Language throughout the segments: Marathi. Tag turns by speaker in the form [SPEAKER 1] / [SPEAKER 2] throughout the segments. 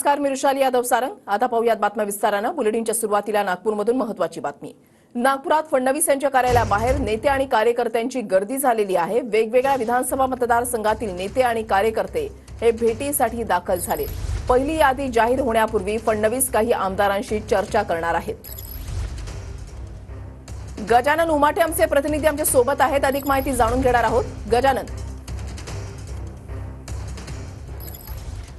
[SPEAKER 1] नमस्कार, मी ऋषाली यादव सारंग। आता पाहूयात बातम्या विस्ताराने। बुलेटिनच्या सुरुवातीला नागपूरमधून महत्त्वाची बातमी। नागपुरात फडणवीस यांच्या कार्यालयाबाहेर नेते आणि कार्यकर्त्यांची गर्दी झालेली आहे। वेगवेगळ्या विधानसभा मतदारसंघातील नेते आणि कार्यकर्ते हे भेटीसाठी दाखल झाले। पहिली यादी जाहीर होण्यापूर्वी फडणवीस काही आमदारांशी चर्चा करणार आहेत। गजानन उमाटे आमचे प्रतिनिधी आमच्या सोबत आहेत, अधिक माहिती जाणून घेणार आहोत। गजानन,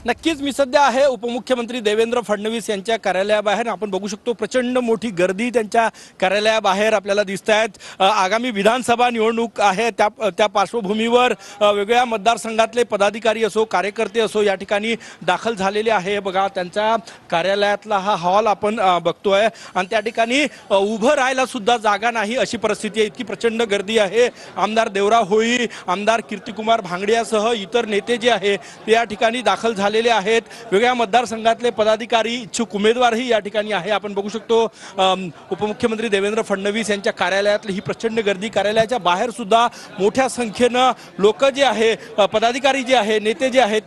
[SPEAKER 2] नक्कीच मी सध्या आहे उपमुख्यमंत्री देवेंद्र फडणवीस यांच्या कार्यालयाबाहेर। आपण बघू शकतो प्रचंड मोठी गर्दी त्यांच्या कार्यालयाबाहेर आपल्याला दिसतायत। आगामी विधानसभा निवडणूक आहे त्या पार्श्वभूमीवर वेगवेगळ्या मतदारसंघातले पदाधिकारी असो कार्यकर्ते असो या ठिकाणी दाखल झालेले आहे। बघा त्यांच्या कार्यालयातला हा हॉल आपण बघतोय आणि त्या ठिकाणी उभं राहायला सुद्धा जागा नाही अशी परिस्थिती आहे। इतकी प्रचंड गर्दी आहे। आमदार देवराव होळी, आमदार कीर्तिकुमार भांगडियासह इतर नेते जे आहे ते या ठिकाणी दाखल झालेले आहेत। वेगळ्या मतदारसंघातले पदाधिकारी, इच्छुक उमेदवारही या ठिकाणी आहे। आपण बघू शकतो उपमुख्यमंत्री देवेंद्र फडणवीस यांच्या कार्यालयातली ही प्रचंड गर्दी। कार्यालयाच्या बाहेर सुद्धा मोठ्या संख्येनं लोक जे आहे, पदाधिकारी जे आहे, नेते जे आहेत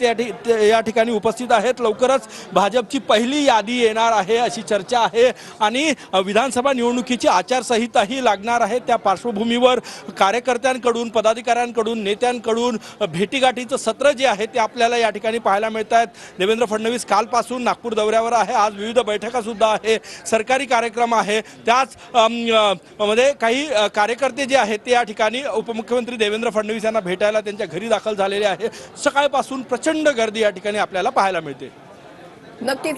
[SPEAKER 2] ते या ठिकाणी उपस्थित आहेत। लवकरच भाजपची पहिली यादी येणार आहे अशी चर्चा आहे आणि विधानसभा निवडणुकीची आचारसंहिताही लागणार आहे। त्या पार्श्वभूमीवर कार्यकर्त्यांकडून, पदाधिकाऱ्यांकडून, नेत्यांकडून भेटीगाठीचं सत्र जे आहे ते आपल्याला या ठिकाणी पाहायला मिळतं। देवेंद्र फडणवीस कालपासून नागपूर दौऱ्यावर आहे। आज विविध बैठका सुद्धा आहे, सरकारी कार्यक्रम आहे। त्याच मध्ये काही कार्यकर्ते जे आहेत ते या ठिकाणी उपमुख्यमंत्री देवेंद्र फडणवीस यांना भेटायला त्यांच्या घरी दाखल झालेले आहे। सकाळपासून प्रचंड गर्दी या ठिकाणी आपल्याला पाहायला मिळते।
[SPEAKER 1] नक्कीच